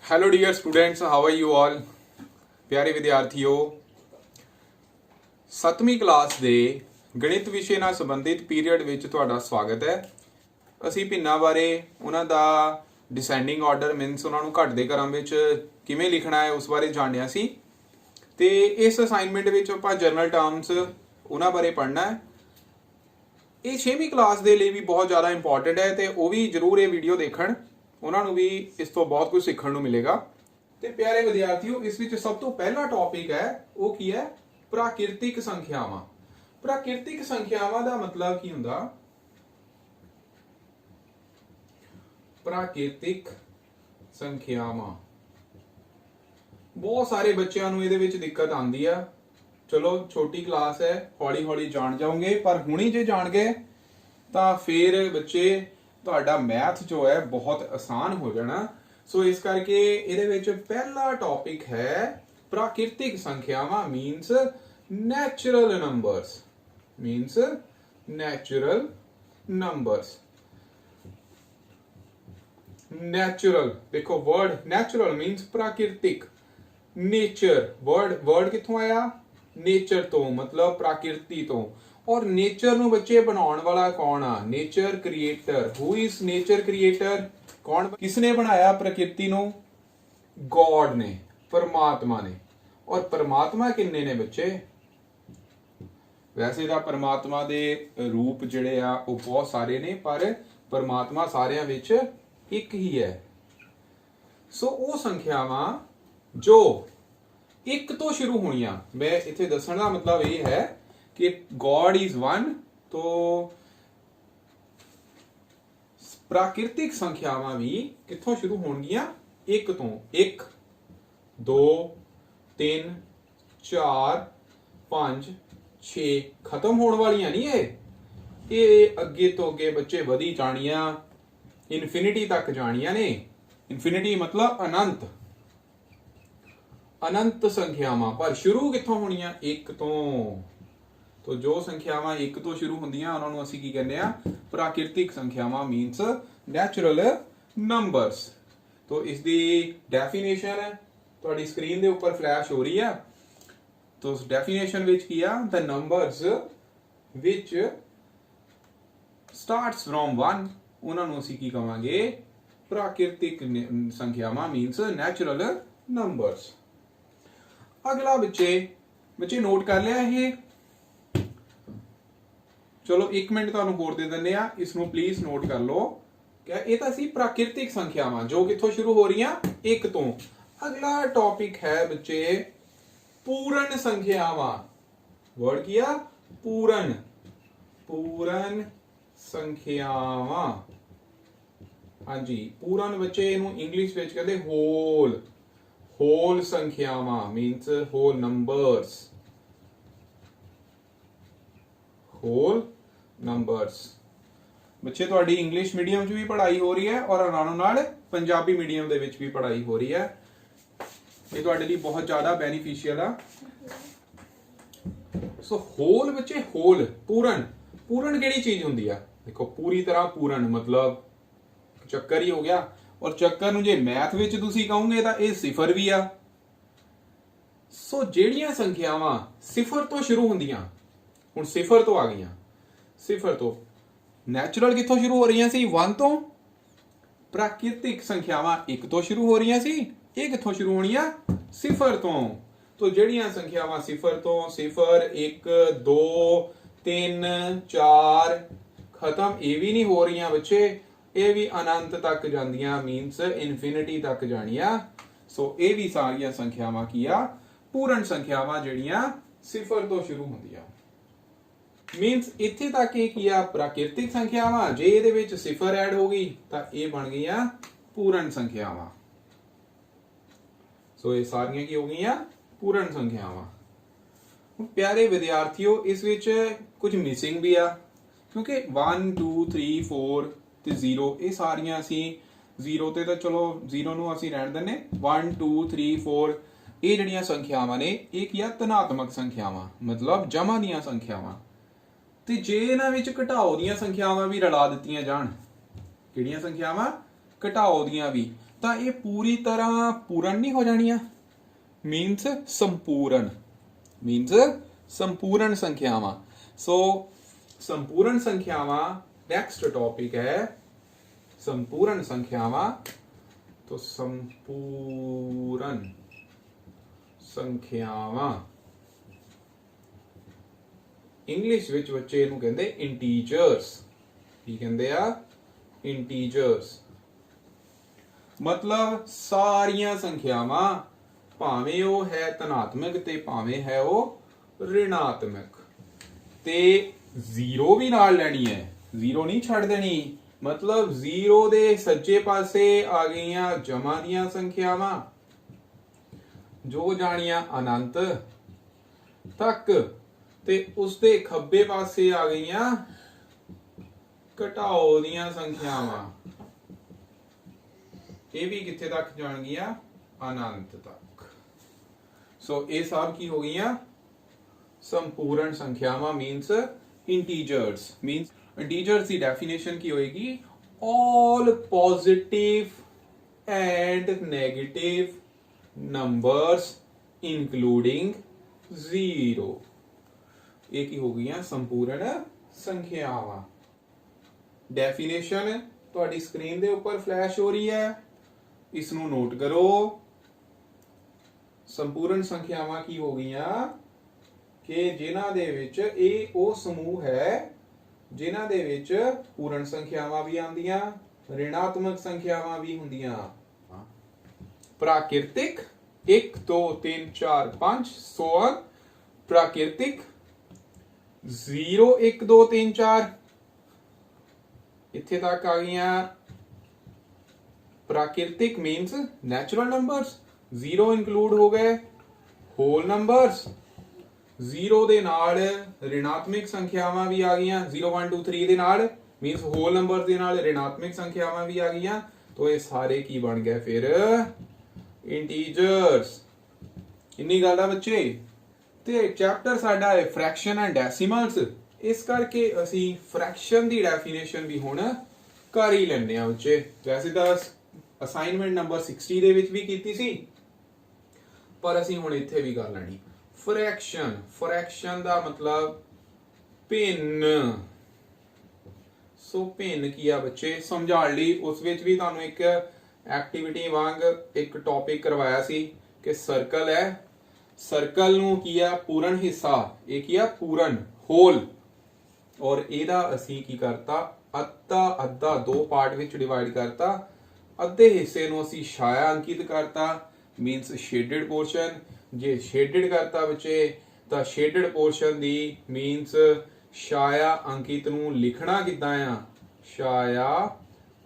Hello dear students, how are you all. प्यारे विद्यार्थियों, 7ਵੀਂ class ਦੇ ਗਣਿਤ ਵਿਸ਼ੇ ਨਾਲ ਸੰਬੰਧਿਤ ਪੀਰੀਅਡ ਵਿੱਚ ਤੁਹਾਡਾ ਸਵਾਗਤ ਹੈ। ਅਸੀਂ ਭਿੰਨਾਂ ਬਾਰੇ ਉਹਨਾਂ ਦਾ ਡਿਸੈਂਡਿੰਗ ਆਰਡਰ ਮੀਨਸ ਉਹਨਾਂ ਨੂੰ ਘਟਦੇ ਕ੍ਰਮ ਵਿੱਚ ਕਿਵੇਂ ਲਿਖਣਾ ਹੈ ਉਸ ਬਾਰੇ ਜਾਣਿਆ ਸੀ ਤੇ ਇਸ ਅਸਾਈਨਮੈਂਟ ਵਿੱਚ ਆਪਾਂ ਜਨਰਲ ਟਰਮਸ ਉਹਨਾਂ ਬਾਰੇ ਪੜ੍ਹਨਾ ਹੈ। ਇਹ 6ਵੀਂ ਕਲਾਸ ਦੇ ਲਈ ਵੀ ਬਹੁਤ ਜ਼ਿਆਦਾ ਇੰਪੋਰਟੈਂਟ ਹੈ ਤੇ ਉਹ ਵੀ ਜ਼ਰੂਰ ਇਹ ਵੀਡੀਓ ਦੇਖਣ, ਉਹਨਾਂ ਨੂੰ ਵੀ ਇਸ ਤੋਂ ਬਹੁਤ ਕੁਝ ਸਿੱਖਣ ਨੂੰ ਮਿਲੇਗਾ। ਤੇ ਪਿਆਰੇ ਵਿਦਿਆਰਥੀਓ, ਇਸ ਵਿੱਚ ਸਭ ਤੋਂ ਪਹਿਲਾ ਟੌਪਿਕ ਹੈ ਉਹ ਕੀ ਹੈ? ਪ੍ਰਾਕਿਰਤਿਕ ਸੰਖਿਆਵਾਂ। ਪ੍ਰਾਕਿਰਤਿਕ ਸੰਖਿਆਵਾਂ ਦਾ ਮਤਲਬ ਕੀ ਹੁੰਦਾ? ਪ੍ਰਾਕਿਰਤਿਕ ਸੰਖਿਆਵਾਂ ਬਹੁਤ ਸਾਰੇ ਬੱਚਿਆਂ ਨੂੰ ਇਹਦੇ ਵਿੱਚ ਦਿੱਕਤ ਆਉਂਦੀ ਆ। ਚਲੋ ਛੋਟੀ ਕਲਾਸ ਹੈ, ਹੌਲੀ ਹੌਲੀ ਜਾਣ ਜਾਓਗੇ, ਪਰ ਹੁਣੀ ਜੇ ਜਾਣ ਗਏ ਤਾਂ ਫਿਰ ਬੱਚੇ ਤੁਹਾਡਾ ਮੈਥ ਜੋ ਹੈ ਬਹੁਤ ਆਸਾਨ ਹੋ ਜਾਣਾ। ਸੋ ਇਸ ਕਰਕੇ ਇਹਦੇ ਵਿੱਚ ਪਹਿਲਾ ਟੌਪਿਕ ਹੈ ਪ੍ਰਾਕਿਰਤਿਕ ਸੰਖਿਆਵਾਂ means natural numbers. Means natural numbers. Natural ਦੇਖੋ, ਵਰਡ ਨੈਚੁਰਲ ਮੀਨਸ ਪ੍ਰਾਕਿਰਤਿਕ। नेचर वर्ड कित्थों आया? नेचर तो मतलब प्रकृति तो। और नेचर ਨੂੰ ਬੱਚੇ ਬਣਾਉਣ ਵਾਲਾ ਕੌਣ ਆ? Nature creator. Who is nature creator? कौन? किसने बनाया प्रकृति ਨੂੰ? गॉड ने, परमात्मा ने। और परमात्मा किन्ने ने बच्चे? ਵੈਸੇ ਤਾਂ ਪਰਮਾਤਮਾ ਦੇ ਰੂਪ ਜਿਹੜੇ ਆ ਉਹ ਬਹੁਤ ਸਾਰੇ ਨੇ, ਪਰ ਪਰਮਾਤਮਾ ਸਾਰਿਆਂ ਵਿੱਚ ਇੱਕ ਹੀ ਹੈ। ਸੋ ਉਹ ਸੰਖਿਆਵਾਂ जो एक तो शुरू होनिया, मैं इत्थे दसण दा मतलब ये है कि गॉड इज वन। तो प्राकृतिक संख्यावां भी कित्थों शुरू होणगियां? एक तो। 1 2 3 4 5 6 खत्म होने वालियां नहीं ये अगे तो अगे बच्चे वधी जाणियां, इनफिनिटी तक जाणियां ने। इनफिनिटी मतलब अनंत, अनंत संख्यावां। पर शुरू कित्थों होणियां? एक तो। तो जो संख्यावां एक तो शुरू होंदियां उन्हां नूं असीं की कहने आ? प्राकृतिक संख्यावां मीनस नैचुरल नंबर्स। तो इसकी डेफिनेशन तुहाडी स्क्रीन दे उपर फ्लैश हो रही है। तो उस डेफिनेशन विच की आ? The numbers which starts from 1 उन्हां नूं असीं की कहांगे? प्राकृतिक संख्यावां मीनस नैचुरल नंबर्स। अगला बच्चे नोट कर लिया ये? चलो एक मिनट तुहानूं होर दे दिंदे आ, इसनूं प्लीज नोट कर लो। क्या ये तां सी प्राकृतिक संख्यावां जो कित्थों शुरू हो रही एक तो। अगला टॉपिक है बच्चे पूर्ण संख्यावां। वर्ड किया? पूर्ण। पूर्ण संख्यावां। हाँ जी, पूर्ण बच्चे इनू इंग्लिश विच कहते होल। होल संख्यावां means whole numbers. Whole numbers. बच्चे तुहाडी इंग्लिश मीडियम च भी पढ़ाई हो रही है और नालों नाल पंजाबी मीडियम दे विच भी पढ़ाई हो रही है। ये तुहाडे लई बहुत ज़्यादा बेनीफिशियल आ। सो होल बच्चे, होल पूर्ण। पूर्ण किहड़ी चीज़ हुंदी आ? देखो, पूरी तरह पूर्ण मतलब चक्कर ही हो गया। और चक्कर नूं जे मैथ विच तुसीं कहोगे तां इह सिफर भी आ। सो ਜਿਹੜੀਆਂ ਸੰਖਿਆਵਾਂ ਸਿਫਰ ਤੋਂ ਸ਼ੁਰੂ ਹੁੰਦੀਆਂ, ਹੁਣ ਸਿਫਰ ਤੋਂ ਆ ਗਈਆਂ। ਸਿਫਰ ਤੋਂ ਨੈਚੁਰਲ ਕਿੱਥੋਂ ਸ਼ੁਰੂ ਹੋ ਰਹੀਆਂ ਸੀ? 1 ਤੋਂ। ਪ੍ਰਾਕਿਰਤਿਕ ਸੰਖਿਆਵਾਂ 1 ਤੋਂ ਸ਼ੁਰੂ ਹੋ ਰਹੀਆਂ ਸੀ, ਇਹ ਕਿੱਥੋਂ ਸ਼ੁਰੂ ਹੋਣੀਆਂ? ਸਿਫਰ ਤੋਂ। तो ਜਿਹੜੀਆਂ ਸੰਖਿਆਵਾਂ ਸਿਫਰ ਤੋਂ 0 1 2 3 4 ਖਤਮ ਇਹ ਵੀ ਨਹੀਂ ਹੋ ਰਹੀਆਂ ਬੱਚੇ, ਇਹ ਵੀ ਅਨੰਤ ਤੱਕ ਜਾਂਦੀਆਂ ਮੀਨਸ ਇਨਫਿਨਿਟੀ ਤੱਕ ਜਾਣੀਆਂ। ਸੋ ਇਹ ਵੀ ਸਾਰੀਆਂ ਸੰਖਿਆਵਾਂ ਕੀ ਆ? ਪੂਰਨ ਸੰਖਿਆਵਾਂ ਜਿਹੜੀਆਂ ਸਿਫਰ ਤੋਂ ਸ਼ੁਰੂ ਹੁੰਦੀਆਂ। ਮੀਨਸ ਇੱਥੇ ਤੱਕ ਇਹ ਕੀ ਆ? ਪ੍ਰਾਕਿਰਤਿਕ ਸੰਖਿਆਵਾਂ। ਜੇ ਇਹਦੇ ਵਿੱਚ ਸਿਫਰ ਐਡ ਹੋ ਗਈ ਤਾਂ ਇਹ ਬਣ ਗਈਆਂ ਪੂਰਨ ਸੰਖਿਆਵਾਂ। ਸੋ ਇਹ ਸਾਰੀਆਂ ਕੀ ਹੋ ਗਈਆਂ? ਪੂਰਨ ਸੰਖਿਆਵਾਂ। प्यारे विद्यार्थियों, इस विच कुछ मिसिंग भी आ, क्योंकि 1 2 3 4 ਤੇ 0 ਇਹ ਸਾਰੀਆਂ ਅਸੀਂ 0 ਤੇ ਤਾਂ ਚਲੋ 0 ਨੂੰ ਅਸੀਂ ਰਹਿਣ ਦਿੰਨੇ। 1 2 3 4 ਇਹ ਜਿਹੜੀਆਂ ਸੰਖਿਆਵਾਂ ਨੇ ਇਹ ਕੀ ਆ? ਧਨਾਤਮਕ ਸੰਖਿਆਵਾਂ ਮਤਲਬ ਜਮਾ ਦੀਆਂ ਸੰਖਿਆਵਾਂ। ਤੇ ਜੇ ਇਹਨਾਂ ਵਿੱਚ ਘਟਾਓ ਦੀਆਂ ਸੰਖਿਆਵਾਂ ਵੀ ਰਲਾ ਦਿੱਤੀਆਂ ਜਾਣ, ਕਿਹੜੀਆਂ ਸੰਖਿਆਵਾਂ? ਘਟਾਓ ਦੀਆਂ ਵੀ, ਤਾਂ ਇਹ ਪੂਰੀ ਤਰ੍ਹਾਂ ਪੂਰਨ ਨਹੀਂ ਹੋ ਜਾਣੀਆਂ। ਮੀਨਸ ਸੰਪੂਰਨ, ਮੀਨਸ ਸੰਪੂਰਨ ਸੰਖਿਆਵਾਂ। ਸੋ संपूर्ण संख्यावां नेक्स्ट टॉपिक है संपूर्ण संख्यावां। तो संपूर्ण संख्यावां इंग्लिश विच बच्चे इहनूं कहंदे इंटीजर्स। की कहंदे आ? इंटीजर्स। मतलब सारियां संख्यावां भावें वो है धनात्मक ते भावें है वो ऋणात्मक, ते जीरो भी नाल लैनी है, जीरो नहीं छड़ देनी। मतलब जीरो दे सज्जे पासे आ गईयां जमा दियां संख्यावां जो जानियां अनंत तक, ते उसदे खब्बे पासे आ गईयां घटाओ दियां संख्यावां, ये भी किथे तक जान गईयां? अनंत तक। सो ये सब की हो गईयां? संपूर्ण संख्यावां मीन्स इंटीजर्स। मीन्स इंटीजर्स की डेफिनेशन की होएगी? All positive and negative numbers including zero. ये की हो गई संपूर्ण संख्यावां। डेफिनेशन तुहाडी स्क्रीन दे ऊपर फ्लैश हो रही है, इसनू नोट करो। संपूर्ण संख्यावां की हो गई कि जिन्हां दे विच ਇਹ ਉਹ ਸਮੂਹ है जिन्हां दे विच पूर्ण संख्यावां भी आंदियां, ऋणात्मक संख्यावां भी हुंदियां। प्राकृतिक 1 2 3 4 5 सो ऑन। प्राकृतिक 0 1 2 3 4 इत्थे तक आ गईयां। प्राकृतिक मीन्स नेचुरल नंबर्स, 0 इंक्लूड हो गए। होल नंबर्स, 0 ਦੇ ਨਾਲ ऋणात्मक संख्यावां भी आ गईयां। 0 1 2 3 ਦੇ ਨਾਲ मीन्स होल नंबर ਦੇ ਨਾਲ ऋणात्मक संख्यावां भी आ गईयां। तो ये सारे की बन गए फिर इंटीजर्स। इन्नी गल है बच्चे। ते चैप्टर साडा है फ्रैक्शन एंड डेसिमल्स, इस करके असी फ्रैक्शन दी डेफिनेशन भी हुण कर ही लैंदे आ बच्चे। वैसे तो असाइनमेंट नंबर 60 दे विच भी कीती सी, पर असी हुण इत्थे भी कर लैनी। फ्रैक्शन, फ्रैक्शन दा मतलब भिन्न। सो भिन्न की आ बच्चे समझाण लई उस विच भी तुहानूं एक एक्टिविटी वांग एक टॉपिक करवाया सी कि सर्कल है, सर्कल नूं की आ पूर्ण हिस्सा, ये की आ पूर्ण होल, और इहदा असी की करता अद्धा अद्धा दो पार्ट विच डिवाइड करता। अद्धे हिस्से नूं असी छाया अंकित करता, मीनस शेडेड पोर्शन। जे शेडेड करता बच्चे तो शेडेड पोर्शन दी मीनस छाया अंकित नूं लिखना किद्दां आ? छाया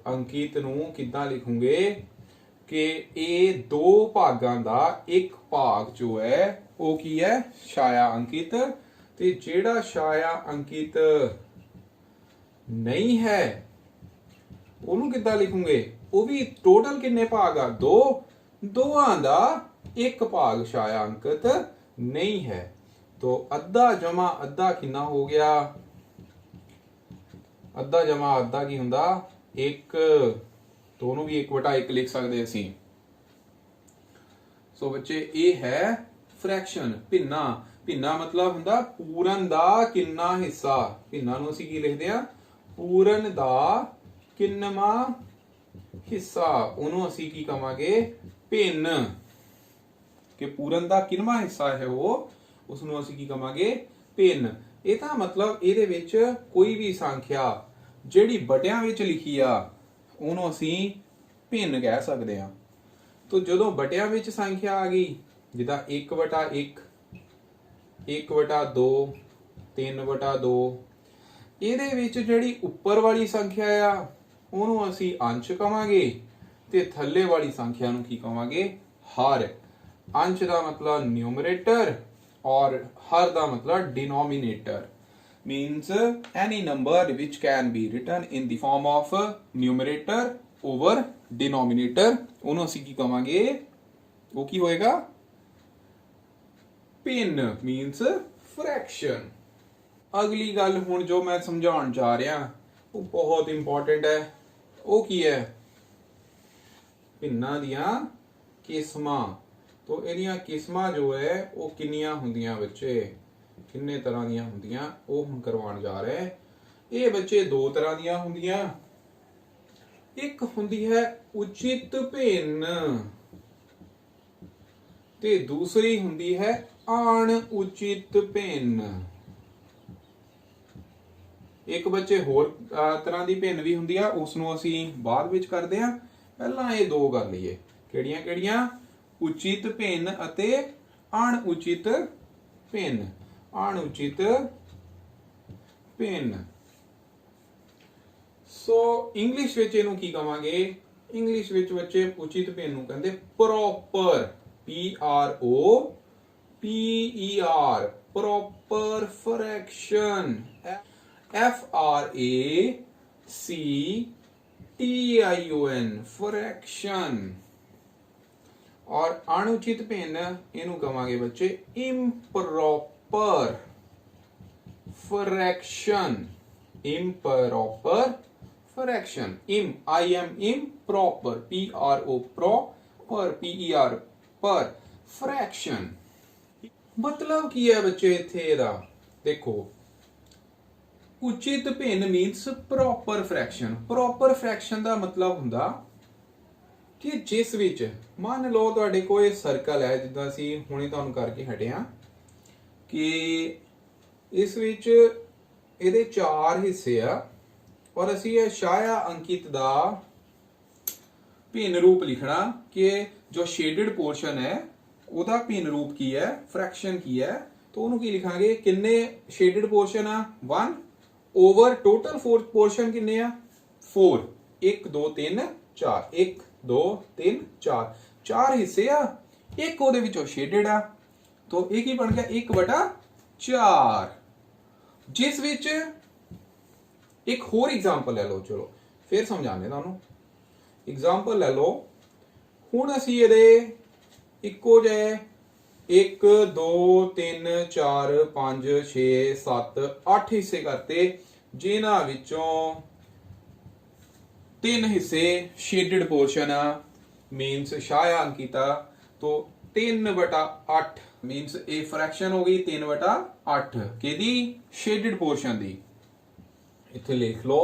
अंकित नूं किद्दां लिखूंगे कि ये दो भागां दा एक भाग जो है वो की है? छाया अंकित। ते जेड़ा छाया अंकित नहीं है ਉਹਨੂੰ किद्दां लिखूंगे? वो भी टोटल किन्ने भाग आ? दो, दोवां दा एक भाग छाया अंकित नहीं है। तो अद्धा जमा अद्धा कितना हो गया? अद्धा जमा अद्धा की हुंदा? एक। दोनों भी 1/1 लिख सकते असी। सो बच्चे ये है फ्रैक्शन, भिन्ना। भिन्ना मतलब हुंदा पूਰਨ दा किन्ना हिस्सा। भिन्ना नूं असी की लिखदे आ? पूਰਨ दा किन्नवा हिस्सा। ਉਹਨੂੰ ਅਸੀਂ ਕੀ ਕਵਾਂਗੇ? भिन्न। कि पूਰਨ ਦਾ ਕਿੰਨਵਾਂ ਹਿੱਸਾ ਹੈ ਉਹ, ਉਸ ਨੂੰ ਅਸੀਂ ਕੀ ਕਵਾਂਗੇ? भिन्न। ਇਹ ਤਾਂ ਮਤਲਬ ਇਹਦੇ ਵਿੱਚ ਕੋਈ ਵੀ ਸੰਖਿਆ ਜਿਹੜੀ ਬਟਿਆਂ ਵਿੱਚ ਲਿਖੀ ਆ ਉਹਨੂੰ ਅਸੀਂ भिन्न ਕਹਿ ਸਕਦੇ ਆ। तो ਜਦੋਂ ਬਟਿਆਂ ਵਿੱਚ ਸੰਖਿਆ ਆ ਗਈ ਜਿੱਦਾਂ 1/1 1/2 3/2, ਇਹਦੇ ਵਿੱਚ ਜਿਹੜੀ ਉੱਪਰ ਵਾਲੀ ਸੰਖਿਆ ਆ ਉਹਨੂੰ ਅਸੀਂ ਅੰਸ਼ ਕਵਾਂਗੇ ਤੇ ਥੱਲੇ ਵਾਲੀ ਸੰਖਿਆ ਨੂੰ ਕੀ ਕਵਾਂਗੇ? ਹਰ। अंश का मतलब न्यूमरेटर और हर का मतलब denominator. Means any number which can be written in the form of numerator over denominator, उन्होंने असीं की कहांगे? वो की होएगा? भिन्न। Means fraction. अगली गल हुण जो मैं समझाउण जा रहा वो बहुत इंपॉर्टेंट है। वो की है? भिन्नां दियां किस्मां। तो इहदियां किस्मां जो है वो किन्नियां हुंदियां बच्चे, किन्ने तरह दियां हुंदियां वो हुण करवाउण जा रहे हैं। ये बच्चे दो तरह दियां हुंदियां, एक हुंदी है उचित भिन्न ते दूसरी हुंदी है अणउचित भिन्न। एक बच्चे होर तरह की भिन्न भी हुंदी है, उसनूं असीं बाद विच करदे हां। पहलां ये दो कर लईए, किहड़ियां किहड़ियां? उचित भिन्न अते अणउचित भिन्न। अणउचित भिन्न। सो इंग्लिश विच इहनूं की कहांगे? इंग्लिश विच बच्चे उचित भिन्न नूं कहंदे proper, PROPER, proper fraction, FRACTION, fraction. और अणुचित भिन्न इनू कहांगे बच्चे improper fraction. Improper fraction, improper, PRO PER पर फ्रैक्शन। मतलब की है बच्चे इत्थे दा? देखो, उचित भिन्न मीनस प्रॉपर फ्रैक्शन। प्रॉपर फ्रैक्शन का मतलब हुंदा कि जिस विच मान लो तुहाडे कोई सर्कल है, जिद्दां असीं हुणे तुहानूं करके हटे हां कि इस विच इहदे 4 हिस्से आ और असीं इह छाया अंकित दा भिन्न रूप लिखना कि जो शेडिड पोर्शन है ਉਹਦਾ भिन्न रूप की है, फ्रैक्शन की है। तो ਉਹਨੂੰ ਕੀ ਲਿਖਾਂਗੇ? किन्ने शेडिड पोर्शन आ? 1 ओवर टोटल पोर्शन किन्ने आ? 4। 1 2 3 4, 1 2 3 4, 4 हिस्से आ, एक ਉਹਦੇ ਵਿੱਚੋਂ शेडिड आ। तो ਇਹ ਕੀ ਬਣ ਗਿਆ? 1/4। जिस विच एक होर एग्जाम्पल ले लो, चलो फिर समझाने तुहानूं। एग्जाम्पल ले लो, हुण असीं ਇਹਦੇ इक्को जे 1 2 3 4 5 6 7 8 हिस्से करते, जिन्हां विचों 3 हिस्से शेडिड पोर्शन आ, मीनस छाया अंकित आ। तो 3/8 मीनस ए फ्रैक्शन हो गई 3/8 किहदी? शेडिड पोर्शन दी। इत्थे लिख लो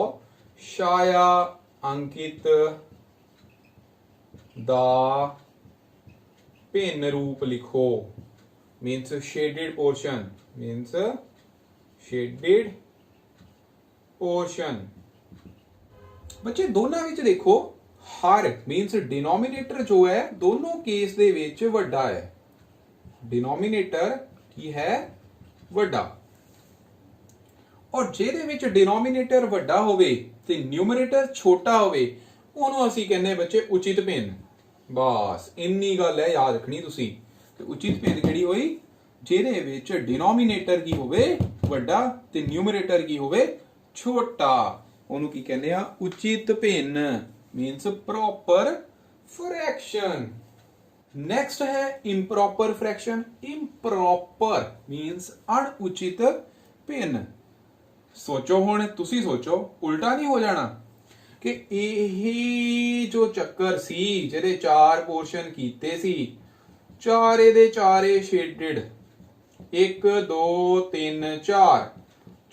छाया अंकित दा भिन्न रूप लिखो, means shaded portion, means shaded portion. बच्चे दोनों विच देखो हर मीन्स डिनोमिनेटर जो है दोनों केस दे विच वड्डा है। डिनोमिनेटर की है? वड्डा। और जेदे विच डिनोमिनेटर वड्डा होवे ते न्यूमरेटर छोटा होवे ਉਹਨੂੰ ਅਸੀਂ ਕਹਿੰਦੇ बच्चे उचित भिन्न। बस इन्नी गल है याद रखनी तुसी। ते उचित भिन्न किहड़ी होई? ਜਿਹਦੇ ਵਿੱਚ डिनोमिनेटर की होवे ਵੱਡਾ ਤੇ न्यूमरेटर की होवे छोटा, ਉਹਨੂੰ ਕੀ ਕਹਿੰਦੇ ਆ? उचित भिन्न मीन्स प्रॉपर फ्रैक्शन। नेक्स्ट है इम्प्रॉपर फ्रैक्शन। इम्प्रॉपर मीन्स अणउचित भिन्न। सोचो हुण तुसी सोचो, उल्टा नहीं हो जाना कि यही जो चक्कर सी जिहदे 4 पोर्शन कीते सी, चारे दे चारे शेडिड, 1 2 3 4,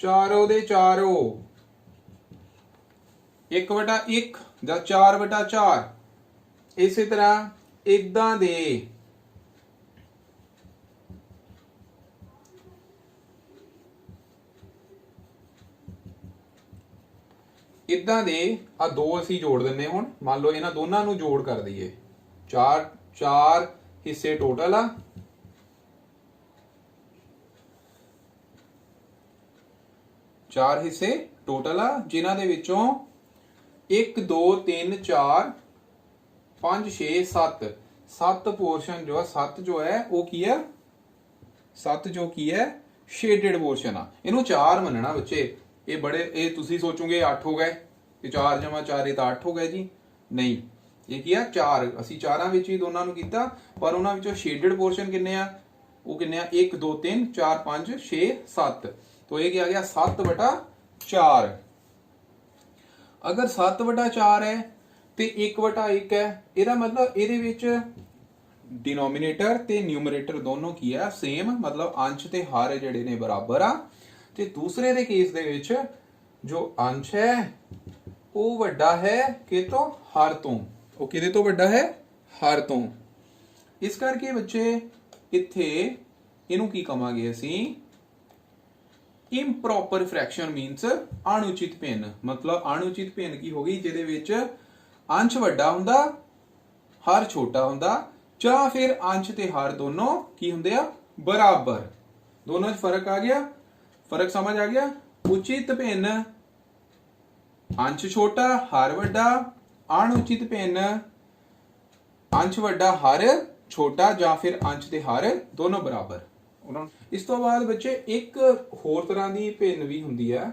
चारों दे चारों 1/1 ਜਾਂ 4/4। इसी तरह इदां दे इदां दे आ दो असीं जोड़ दिंने। हुण मान लो इन्हां दोनां नूं जोड़ कर दईए, 4 हिस्से टोटल आ। चार हिस्से टोटल आ, जिन्हां दे विचों 1 2 3 4 5 6 7 7 पोर्शन जो है, 7 जो है वो की है? 7 जो की है? शेडिड पोर्शन आ। इनू 4 मनना बच्चे। ये बड़े ये तुसी सोचोगे 8 हो गए, 4 जमा 4 ये तो 8 हो गए जी। नहीं, ये किया 4 असी चारां विच ही दोनां नूं कीता, पर उन्हां विचों शेडिड पोर्शन किन्ने आ? वो किन्ने आ? 1 2 3 4 5 6 7। तो ये क्या आ गया? 7/4। अगर 7/4 है ਤੇ 1/1 ਹੈ। ਇਹਦਾ ਮਤਲਬ ਇਹਦੇ ਵਿੱਚ डिनोमिनेटर ते न्यूमरेटर दोनों की है सेम, मतलब अंश ते हर ਜਿਹੜੇ ਨੇ ਬਰਾਬਰ ਆ। ਤੇ ਦੂਸਰੇ ਦੇ ਕੇਸ ਦੇ ਵਿੱਚ ਜੋ ਅੰਸ਼ ਹੈ ਉਹ ਵੱਡਾ ਹੈ ਕਿਤੋਂ? ਹਰ ਤੋਂ। ਉਹ ਕਿਹਦੇ ਤੋਂ ਵੱਡਾ ਹੈ? ਹਰ ਤੋਂ। ਇਸ ਕਰਕੇ ਬੱਚੇ ਇੱਥੇ ਇਹਨੂੰ ਕੀ ਕਹਾਂਗੇ ਅਸੀਂ? ਇੰਪ੍ਰੋਪਰ ਫ੍ਰੈਕਸ਼ਨ ਮੀਨਸ ਅਣਉਚਿਤ ਭਿੰਨ। मतलब ਅਣਉਚਿਤ ਭਿੰਨ ਕੀ ਹੋ ਗਈ? ਜਿਹਦੇ ਵਿੱਚ ਅੰਸ਼ ਵੱਡਾ ਹੁੰਦਾ ਹਰ ਛੋਟਾ ਹੁੰਦਾ, ਜਾਂ ਫਿਰ ਅੰਸ਼ ਤੇ ਹਰ ਦੋਨੋਂ ਕੀ ਹੁੰਦੇ ਆ? ਬਰਾਬਰ। ਦੋਨੋਂ 'ਚ ਫਰਕ ਆ ਗਿਆ? ਫਰਕ ਸਮਝ ਆ ਗਿਆ? ਉਚਿਤ ਭਿੰਨ ਅੰਸ਼ ਛੋਟਾ ਹਰ ਵੱਡਾ, ਅਣਉਚਿਤ ਭਿੰਨ ਅੰਸ਼ ਵੱਡਾ ਹਰ ਛੋਟਾ, ਜਾਂ ਫਿਰ ਅੰਸ਼ ਤੇ ਹਰ ਦੋਨੋਂ ਬਰਾਬਰ। ਇਸ ਤੋਂ ਬਾਅਦ ਬੱਚੇ ਇੱਕ ਹੋਰ ਤਰ੍ਹਾਂ ਦੀ ਭਿੰਨ ਵੀ ਹੁੰਦੀ ਆ,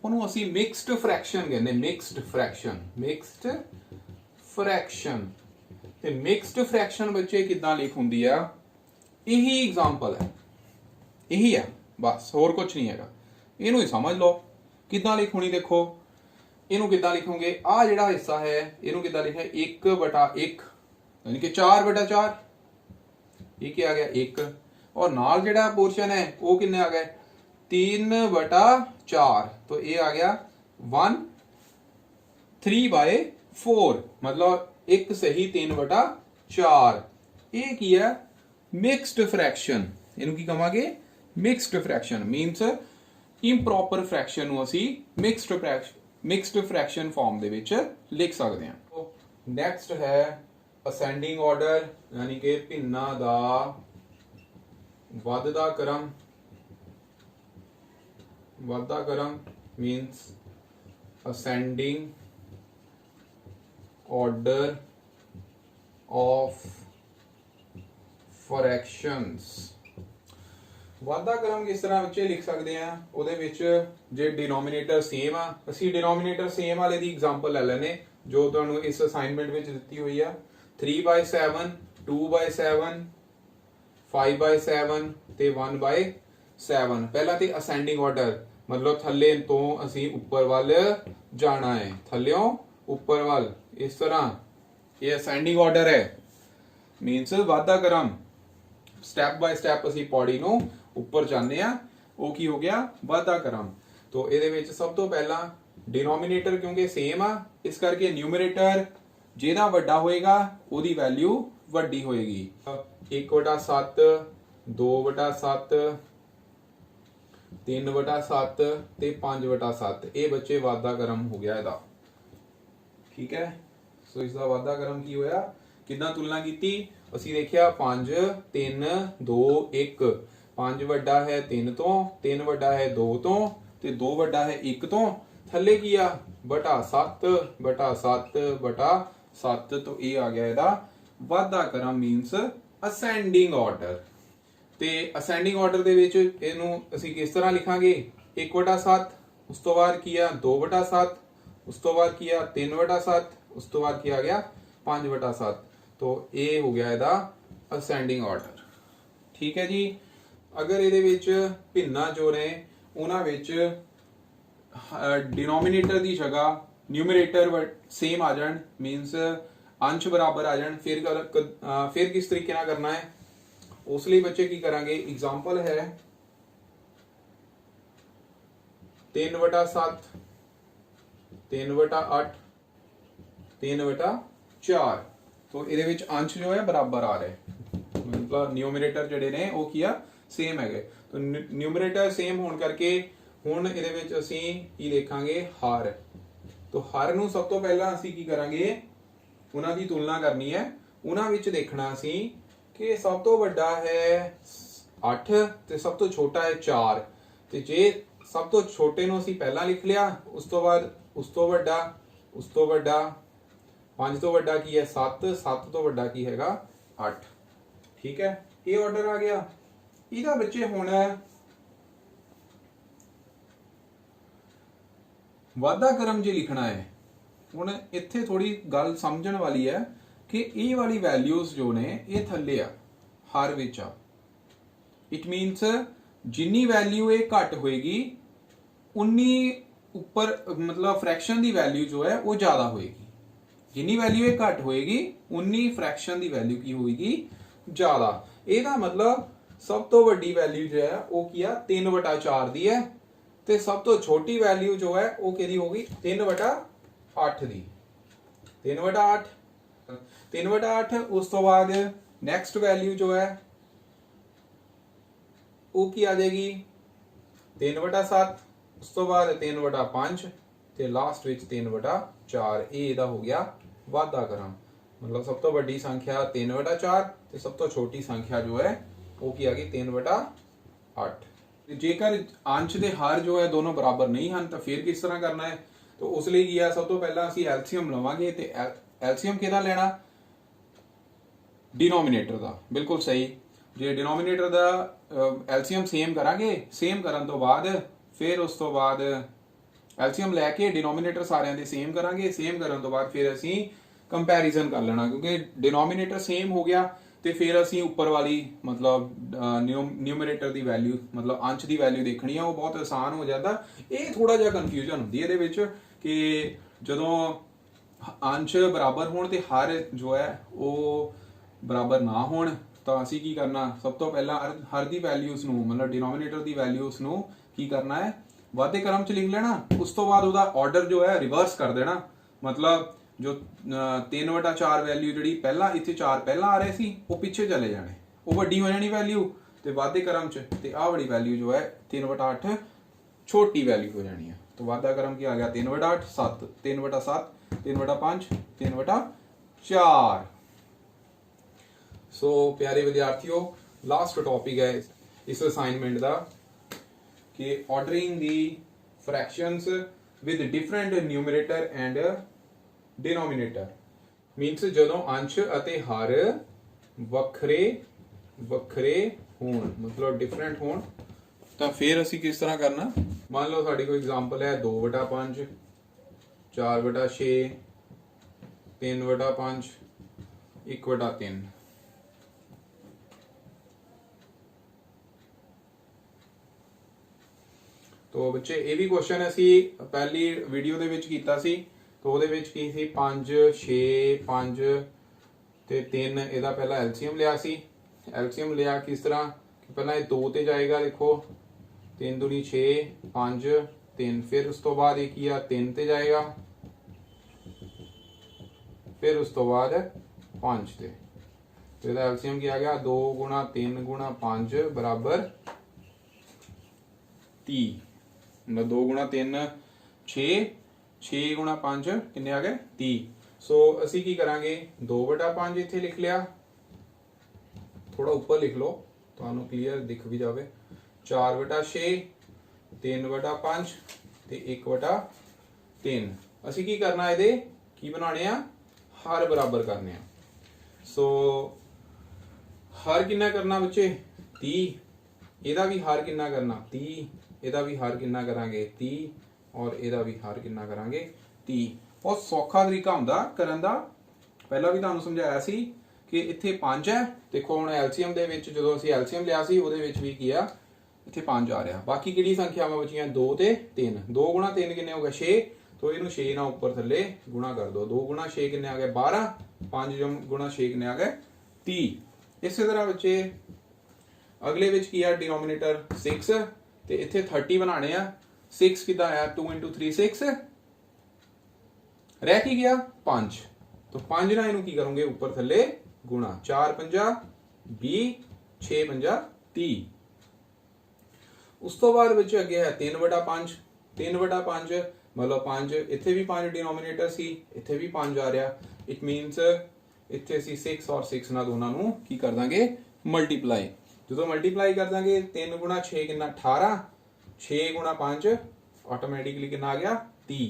ਉਹਨੂੰ ਅਸੀਂ ਮਿਕਸਡ ਫ੍ਰੈਕਸ਼ਨ ਕਹਿੰਦੇ। ਮਿਕਸਡ ਫ੍ਰੈਕਸ਼ਨ ਤੇ ਮਿਕਸਡ ਫ੍ਰੈਕਸ਼ਨ ਬੱਚੇ ਕਿੱਦਾਂ ਲਿਖ ਹੁੰਦੀ ਆ? ਇਹੀ ਐਗਜ਼ਾਮਪਲ ਹੈ, ਇਹੀ ਆ ਬਸ, ਹੋਰ ਕੁਝ ਨਹੀਂ ਹੈਗਾ। ਇਹਨੂੰ ਹੀ ਸਮਝ ਲਓ ਕਿੱਦਾਂ ਲਿਖ ਹੋਣੀ। ਦੇਖੋ ਇਹਨੂੰ ਕਿੱਦਾਂ ਲਿਖੋਗੇ? ਆ ਜਿਹੜਾ ਹਿੱਸਾ ਹੈ ਇਹਨੂੰ ਕਿੱਦਾਂ ਲਿਖਿਆ? 1/1 ਯਾਨੀ ਕਿ 4/4। ਇਹ ਕੀ ਆ ਗਿਆ? 1। और नाल जेड़ा पोर्शन है वो किन्ने आ गए? 3/4। तो ये आ गया 1 3/4, मतलब एक सही 3/4। ये की है? Mixed fraction. इनू की कहांगे? Mixed fraction means improper fraction नू असी मिक्सड फ्रैक्शन फॉर्म दे विच लिख सकते हैं। तो नैक्सट है असेंडिंग ऑर्डर, यानी कि भिन्ना दा ਵੱਧਦਾ ਕਰਮ means ascending order of fractions। ਵਾਧਾ ਕਰਮ ਕਿਸ ਤਰ੍ਹਾਂ ਬੱਚੇ ਲਿਖ ਸਕਦੇ ਆ? ਉਹਦੇ ਵਿੱਚ ਜੇ ਡਿਨੋਮੀਨੇਟਰ ਸੇਮ ਆ, ਅਸੀਂ ਡਿਨੋਮੀਨੇਟਰ ਸੇਮ ਵਾਲੇ ਦੀ ਐਗਜ਼ਾਮਪਲ ਲੈ ਲੈਨੇ ਜੋ ਤੁਹਾਨੂੰ ਇਸ ਅਸਾਈਨਮੈਂਟ ਵਿੱਚ ਦਿੱਤੀ ਹੋਈ ਆ। 3/7 2/7 5/7 ਤੇ 1/7। ਪਹਿਲਾਂ ਤੇ ਅਸੈਂਡਿੰਗ ਆਰਡਰ, मतलब ਥੱਲੇ ਤੋਂ ਅਸੀਂ ਉੱਪਰ ਵੱਲ ਜਾਣਾ ਹੈ, ਥੱਲਿਓਂ ਉੱਪਰ ਵੱਲ, ਇਸ ਤਰ੍ਹਾਂ ਇਹ ਅਸੈਂਡਿੰਗ ਆਰਡਰ ਹੈ। ਮੀਨਸ ਵਾਧਾ ਕਰਮ, ਸਟੈਪ ਬਾय ਸਟੈਪ ਅਸੀਂ ਪੌੜੀ ਨੂੰ ਉੱਪਰ ਜਾਂਦੇ ਆ, ਉਹ ਕੀ ਹੋ ਗਿਆ? ਵਾਧਾ ਕਰਮ। तो ਇਹਦੇ ਵਿੱਚ ਸਭ ਤੋਂ ਪਹਿਲਾਂ ਡਿਨੋਮੀਨੇਟਰ ਕਿਉਂਕਿ ਸੇਮ ਆ, ਇਸ ਕਰਕੇ ਨਿਊਮਰੇਟਰ ਜਿਹਦਾ ਵੱਡਾ ਹੋਏਗਾ ਉਹਦੀ ਵੈਲਿਊ ਵੱਡੀ ਹੋਏਗੀ। 1/7 2/7 3/7 ਤੇ 5/7। ਇਹ ਬੱਚੇ ਵਾਧਾ ਕਰਮ ਹੋ ਗਿਆ ਇਹਦਾ, ਠੀਕ ਹੈ। ਸੋ ਇਸ ਦਾ ਵਾਧਾ ਕਰਮ ਕੀ ਹੋਇਆ? ਕਿੱਦਾਂ ਤੁਲਨਾ ਕੀਤੀ? ਅਸੀਂ ਦੇਖਿਆ 5 3 2 1। 5 ਵੱਡਾ ਹੈ 3 ਤੋਂ, 3 ਵੱਡਾ ਹੈ 2 ਤੋਂ, ਤੇ 2 ਵੱਡਾ ਹੈ 1 ਤੋਂ। ਥੱਲੇ ਕੀ ਆ? /7/7/7। तो ਇਹ ਆ ਗਿਆ ਇਹਦਾ ਵਾਧਾ ਕਰਮ ਮੀਨਸ ਅਸੈਂਡਿੰਗ ਆਰਡਰ। ਤੇ ਅਸੈਂਡਿੰਗ ਆਰਡਰ ਦੇ ਵਿੱਚ ਇਹਨੂੰ ਅਸੀਂ ਕਿਸ ਤਰ੍ਹਾਂ ਲਿਖਾਂਗੇ? 1/7, ਉਸ ਤੋਂ ਬਾਅਦ ਕੀ ਆ? 2/7, ਉਸ ਤੋਂ ਬਾਅਦ ਕੀ ਆ? 3/7, ਉਸ ਤੋਂ ਬਾਅਦ ਕੀ ਆ ਗਿਆ? 5/7। तो ਇਹ ਹੋ ਗਿਆ ਇਹਦਾ ਅਸੈਂਡਿੰਗ ਆਰਡਰ, ਠੀਕ ਹੈ ਜੀ। ਅਗਰ ਇਹਦੇ ਵਿੱਚ ਭਿੰਨਾਂ ਜੋ ਨੇ ਉਹਨਾਂ ਵਿੱਚ डिनोमिनेटर ਦੀ ਜਗ੍ਹਾ ਨਿਊਮਰੇਟਰ ਸੇਮ ਆ ਜਾਣ, ਮੀਨਸ ਅੰਸ਼ ਬਰਾਬਰ ਆ ਜਾਣ, ਫਿਰ ਕਿਸ ਤਰੀਕੇ ਨਾਲ ਕਰਨਾ ਹੈ? ਉਸ ਲਈ ਬੱਚੇ ਕੀ ਕਰਾਂਗੇ? ਐਗਜ਼ਾਮਪਲ ਹੈ 3/7 3/8 3/4। तो ਇਹਦੇ ਵਿੱਚ ਅੰਸ਼ ਜੋ ਹੈ ਬਰਾਬਰ ਆ ਰਹੇ, ਮਤਲਬ ਨਿਊਮਰੇਟਰ ਜਿਹੜੇ ਨੇ ਉਹ ਕੀ ਆ? ਸੇਮ ਹੈਗੇ। तो ਨਿਊਮਰੇਟਰ ਸੇਮ ਹੋਣ ਕਰਕੇ ਹੁਣ ਇਹਦੇ ਵਿੱਚ ਅਸੀਂ ਕੀ ਦੇਖਾਂਗੇ? ਹਰ। तो ਹਰ ਨੂੰ ਸਭ ਤੋਂ ਪਹਿਲਾਂ ਅਸੀਂ ਕੀ ਕਰਾਂਗੇ? ਉਹਨਾਂ ਦੀ ਤੁਲਨਾ ਕਰਨੀ ਹੈ। ਉਹਨਾਂ ਵਿੱਚ ਦੇਖਣਾ ਅਸੀਂ ਕਿ ਸਭ ਤੋਂ ਵੱਡਾ ਹੈ 8 ਤੇ ਸਭ ਤੋਂ ਛੋਟਾ ਹੈ 4। ਤੇ ਜੇ ਸਭ ਤੋਂ ਛੋਟੇ ਨੂੰ ਅਸੀਂ ਪਹਿਲਾਂ ਲਿਖ ਲਿਆ, ਉਸ ਤੋਂ ਬਾਅਦ ਉਸ ਤੋਂ ਵੱਡਾ, ਉਸ ਤੋਂ ਵੱਡਾ, 5 ਤੋਂ ਵੱਡਾ ਕੀ ਹੈ? 7, 7 ਤੋਂ ਵੱਡਾ ਕੀ ਹੈਗਾ? 8, ਠੀਕ ਹੈ। ਇਹ ਆਰਡਰ ਆ ਗਿਆ। ਇਹਦਾ ਬੱਚੇ ਹੁਣ ਵਾਧਾ ਕਰਮ ਜੇ ਲਿਖਣਾ ਹੈ, ਹੁਣ ਇੱਥੇ ਥੋੜੀ ਗੱਲ ਸਮਝਣ ਵਾਲੀ ਹੈ ਕਿ ਇਹ ਵਾਲੀ ਵੈਲਿਊਜ਼ ਜੋ ਨੇ ਇਹ ਥੱਲੇ ਆ, ਹਰ ਵਿੱਚ ਆ। ਇਟ ਮੀਨਸ ਜਿੰਨੀ ਵੈਲਿਊ ਇਹ ਘੱਟ ਹੋਏਗੀ ਉਨੀ ਉੱਪਰ, मतलब फ्रैक्शन ਦੀ ਵੈਲਿਊ ਜੋ ਹੈ ਉਹ ਜ਼ਿਆਦਾ ਹੋਏਗੀ। जिन्नी वैल्यू ये घट होएगी उन्नी फ्रैक्शन की वैल्यू की होएगी ज्यादा। ਇਹਦਾ मतलब सब तो वड्डी वैल्यू जो है वो की है 3/4 दी है, ते सब तो छोटी वैल्यू जो है वो किहदी होगी 3/8 दी। 3/8 3/8 उस तो बाद नैक्सट वैल्यू जो है वो की आ जाएगी 3/7, उस तो बाद 3/5 ਤੇ ਲਾਸਟ ਵਿੱਚ 3/4। ਇਹ ਇਹਦਾ ਹੋ ਗਿਆ ਵਾਧਾ ਕਰਾਂ, मतलब सब तो ਵੱਡੀ ਸੰਖਿਆ 3/4 ਤੇ ਸਭ ਤੋਂ ਛੋਟੀ ਸੰਖਿਆ ਜੋ ਹੈ ਉਹ ਕੀ ਆ ਗਈ 3/8। ਜੇਕਰ ਅੰਸ਼ ਦੇ ਹਰ ਜੋ ਹੈ ਦੋਨੋਂ ਬਰਾਬਰ ਨਹੀਂ ਹਨ ਤਾਂ ਫਿਰ ਕਿਸ ਤਰ੍ਹਾਂ ਕਰਨਾ ਹੈ? ਤਾਂ ਉਸ ਲਈ ਕੀ ਆ, ਸਭ ਤੋਂ ਪਹਿਲਾਂ ਅਸੀਂ ਐਲਸੀਐਮ ਲਵਾਂਗੇ ਤੇ ਐਲਸੀਐਮ ਕਿਹਦਾ ਲੈਣਾ? डिनोमिनेटर ਦਾ। ਬਿਲਕੁਲ ਸਹੀ। ਜੇ डिनोमिनेटर ਦਾ ਐਲਸੀਐਮ ਸੇਮ ਕਰਾਂਗੇ, ਸੇਮ ਕਰਨ ਤੋਂ ਬਾਅਦ ਫਿਰ ਉਸ ਤੋਂ ਬਾਅਦ ਐਲਸੀਐਮ ਲੈ ਕੇ डिनोमिनेटर ਸਾਰਿਆਂ ਦੇ ਸੇਮ ਕਰਾਂਗੇ, ਸੇਮ ਕਰਨ ਤੋਂ ਬਾਅਦ ਫਿਰ ਅਸੀਂ ਕੰਪੈਰੀਜ਼ਨ ਕਰ ਲੈਣਾ, ਕਿਉਂਕਿ डिनोमिनेटर ਸੇਮ ਹੋ ਗਿਆ ਤੇ ਫਿਰ ਅਸੀਂ ਉੱਪਰ ਵਾਲੀ मतलब ਨਿਊਮਰੇਟਰ ਦੀ ਵੈਲਿਊ मतलब ਅੰਸ਼ ਦੀ ਵੈਲਿਊ ਦੇਖਣੀ ਆ, ਉਹ ਬਹੁਤ ਆਸਾਨ ਹੋ ਜਾਂਦਾ। ਇਹ ਥੋੜਾ ਜਿਹਾ ਕਨਫਿਊਜ਼ਨ ਹੁੰਦੀ ਹੈ ਇਹਦੇ ਵਿੱਚ ਕਿ ਜਦੋਂ ਅੰਸ਼ ਬਰਾਬਰ ਹੋਣ ਤੇ ਹਰ ਜੋ ਹੈ ਉਹ ਬਰਾਬਰ ਨਾ ਹੋਣ ਤਾਂ ਅਸੀਂ ਕੀ ਕਰਨਾ? ਸਭ ਤੋਂ ਪਹਿਲਾਂ ਹਰ ਦੀ ਵੈਲਿਊਜ਼ ਨੂੰ मतलब डिनोमिनेटर ਦੀ ਵੈਲਿਊਜ਼ ਨੂੰ ਕੀ ਕਰਨਾ ਹੈ? ਵਾਧੇ ਕ੍ਰਮ ਚ ਲਿਖ ਲੈਣਾ। ਉਸ ਤੋਂ ਬਾਅਦ ਉਹਦਾ ਆਰਡਰ ਜੋ ਹੈ ਰਿਵਰਸ ਕਰ ਦੇਣਾ, मतलब जो 3/4 वैल्यू जी पहला इतने 4 पहला आ रहे सी वो पिछे चले जाने, वो वड्डी हो जानी वैल्यू तो वाधे क्रम च, ते आ वाली वैल्यू जो है 3/8 छोटी वैल्यू हो जानी है। तो वाधा क्रम क्या आ गया 3/8 7 3/7 3/5 3/4। सो प्यारे विद्यार्थियों, लास्ट टॉपिक है इस असाइनमेंट का कि ordering the fractions with different numerator and denominator. मीनस जदों अंश अते हर वखरे वखरे होण मतलब डिफरेंट होण तो फिर असी किस तरह करना? मान लो साडी कोई एग्जांपल है 2/5 4/6 3/5 1/3। तो बच्चे ये भी क्वेश्चन असी पहली वीडियो दे विच कीता सी, तो ਉਹਦੇ ਵਿੱਚ ਕੀ ਸੀ 5 6 5 ਤੇ 3। ਇਹਦਾ ਪਹਿਲਾਂ ਐਲਸੀਐਮ ਲਿਆ ਸੀ। ਐਲਸੀਐਮ ਲਿਆ ਕਿਸ ਤਰ੍ਹਾਂ ਕਿ ਪਹਿਲਾਂ ਇਹ 2 ਤੇ ਜਾਏਗਾ, ਦੇਖੋ 3 ਦੂਣੀ 6 5 3, ਫਿਰ ਉਸ ਤੋਂ ਬਾਅਦ ਇਹ ਕੀ ਆ 3 ਤੇ ਜਾਏਗਾ, ਫਿਰ ਉਸ ਤੋਂ ਬਾਅਦ 5 ਤੇ। तो ਇਹਦਾ ਐਲਸੀਐਮ ਕੀ ਆ ਗਿਆ 2 × 3 × 5 बराबर 30। मतलब 2 × 3 6 6 × 5 किन्ने आ गए 30। सो असी की करांगे 2/5 इत्थे लिख लिया, थोड़ा ऊपर लिख लो तुहानू क्लीयर दिख भी जावे। 4/6 3/5 ते 1/3। असी की करना इहदे की बनाने आ हर बराबर करने आ। सो हर किन्ना करना बच्चे 30, ਇਹਦਾ भी हर किन्ना करना 30, ਇਹਦਾ भी हर किन्ना करांगे 30 और ਇਹਦਾ भी हर किन्ना करांगे 30। बहुत सौखा तरीका ਹੁੰਦਾ ਕਰਨ ਦਾ। ਪਹਿਲਾਂ ਵੀ ਤੁਹਾਨੂੰ ਸਮਝਾਇਆ ਸੀ ਕਿ ਇੱਥੇ 5 ਹੈ, ਦੇਖੋ ਹੁਣ ਐਲਸੀਐਮ ਦੇ ਵਿੱਚ ਜਦੋਂ ਅਸੀਂ ਐਲਸੀਐਮ ਲਿਆ ਸੀ ਉਹਦੇ ਵਿੱਚ ਵੀ ਕੀ ਆ ਇੱਥੇ 5 ਆ ਰਿਹਾ। ਬਾਕੀ ਕਿਹੜੀ ਸੰਖਿਆਵਾਂ ਬਚੀਆਂ 2 ਤੇ 3। 2 × 3 ਕਿੰਨੇ ਹੋ ਗਏ 6, तो ਇਹਨੂੰ 6 ਨਾਲ ਉੱਪਰ ਥੱਲੇ ਗੁਣਾ ਕਰ ਦਿਓ। 2 × 6 ਕਿੰਨੇ ਆ ਗਏ 12, 5 × 6 ਕਿੰਨੇ ਆ ਗਏ 30। ਇਸੇ ਤਰ੍ਹਾਂ ਬੱਚੇ ਅਗਲੇ ਵਿੱਚ ਕੀ ਆ ਡਿਨੋਮੀਨੇਟਰ 6 ਤੇ ਇੱਥੇ 30 ਬਣਾਣੇ ਆ। 6 कितना आया 2 × 3 6, रह की गया 5। तो 5 ना इनू की करोगे ऊपर थले गुणा 4 × 5 20 6 × 30। उस तो बाद बच्चे अगे है 3/5 3/5 मतलब 5 इत्थे भी 5 डिनोमिनेटर सी, इत्थे भी 5 आ रहा। इट मीनस इत्थे सी 6 और 6 ना दोनों नू की कर दांगे मल्टीप्लाई। जो मल्टीप्लाई कर दांगे 3 × 6 कितना 18, 6 × 5 ਆਟੋਮੈਟਿਕਲੀ ਕਿੰਨਾ ਆ ਗਿਆ 30।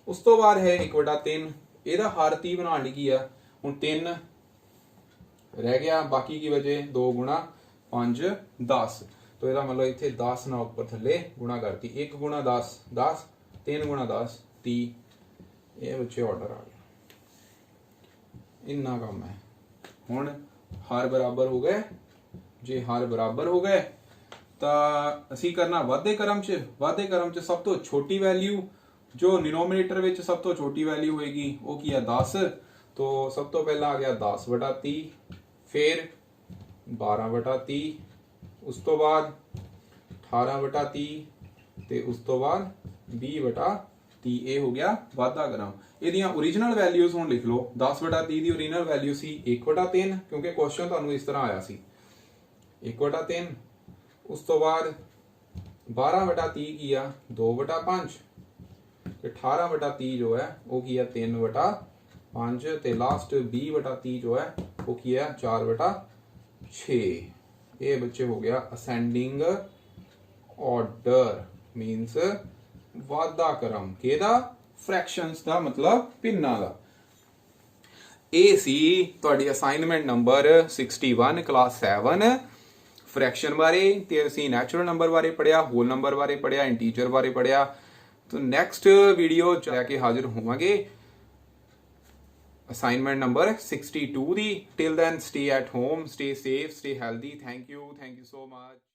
ਉਸ ਤੋਂ ਬਾਅਦ ਹੈ 1/3। ਇਹਦਾ ਹਰ 30 ਬਣਾਉਣ ਲਈ ਕੀ ਆ ਹੁਣ 3 ਰਹਿ ਗਿਆ, ਬਾਕੀ ਕੀ ਬਚੇ 2 × 5 10। तो ਇਹਦਾ मतलब ਇੱਥੇ 10 ਨਾਲ ਉੱਪਰ ਥੱਲੇ ਗੁਣਾ ਕਰਤੀ। 1 × 10 10, 3 × 10 30। ਇਹ ਬੱਚੇ ਆਰਡਰ ਆ ਗਿਆ। ਇੰਨਾ ਕੰਮ ਹੈ। ਹੁਣ ਹਰ ਬਰਾਬਰ ਹੋ ਗਏ। ਜੇ ਹਰ ਬਰਾਬਰ ਹੋ ਗਏ ਤਾਂ ਅਸੀਂ ਕਰਨਾ ਵਾਧੇ ਕਰਮ ਚ। ਵਾਧੇ ਕਰਮ ਚ ਸਭ ਤੋਂ ਛੋਟੀ ਵੈਲਿਊ जो डिनोमिनेटर ਵਿੱਚ ਸਭ ਤੋਂ ਛੋਟੀ ਵੈਲਿਊ ਹੋਏਗੀ ਉਹ ਕੀ ਹੈ 10। तो सब तो पहला आ गया 10 बटा 30, फिर 12 बटा 30, उस तो बाद 18 बटा 30 ਤੇ ਉਸ ਤੋਂ ਬਾਅਦ 20 ਬਟਾ 30। ਇਹ ਹੋ ਗਿਆ ਵਾਧਾ ਕਰਾਮ। ਇਹਦੀਆਂ ओरिजिनल ਵੈਲਿਊਜ਼ ਹੁਣ ਲਿਖ ਲਓ। 10 ਬਟਾ 30 ਦੀ ओरिजिनल ਵੈਲਿਊ ਸੀ 1 ਬਟਾ 3, ਕਿਉਂਕਿ ਕੁਐਸਚਨ ਤੁਹਾਨੂੰ ਇਸ ਤਰ੍ਹਾਂ ਆਇਆ ਸੀ 1 ਬਟਾ 3। ਉਸ ਤੋਂ ਬਾਅਦ 12 ਬਟਾ 30 ਕੀ ਆ 2 ਬਟਾ 5 ਤੇ 18 ਬਟਾ 30 ਜੋ ਹੈ ਉਹ ਕੀ ਆ 3 ਬਟਾ 5 ਤੇ ਲਾਸਟ 20 ਬਟਾ 30 ਜੋ ਹੈ ਉਹ ਕੀ ਹੈ 4 ਬਟਾ 6। ਇਹ ਬੱਚੇ ਹੋ ਗਿਆ ਅਸੈਂਡਿੰਗ ਆਰਡਰ, ਮੀਨਸ ਵਾਧਾ ਕਰਮ। ਕਿਹਦਾ? ਫ੍ਰੈਕਸ਼ਨਸ ਦਾ, ਮਤਲਬ ਭਿੰਨਾਂ ਦਾ। ਇਹ ਸੀ ਤੁਹਾਡੀ ਅਸਾਈਨਮੈਂਟ ਨੰਬਰ 61 ਕਲਾਸ 7 ਫ੍ਰੈਕਸ਼ਨ ਬਾਰੇ। ਤੇ ਅਸੀਂ ਨੈਚੁਰਲ ਨੰਬਰ ਬਾਰੇ ਪੜਿਆ, ਹੋਲ ਨੰਬਰ ਬਾਰੇ ਪੜਿਆ, ਇੰਟੀਜਰ ਬਾਰੇ ਪੜਿਆ। तो ਨੈਕਸਟ ਵੀਡੀਓ ਚ ਲੈ ਕੇ ਹਾਜ਼ਰ ਹੋਵਾਂਗੇ ਅਸਾਈਨਮੈਂਟ ਨੰਬਰ 62 ਦੀ। Till then stay at home, stay safe, stay healthy. Thank you so much.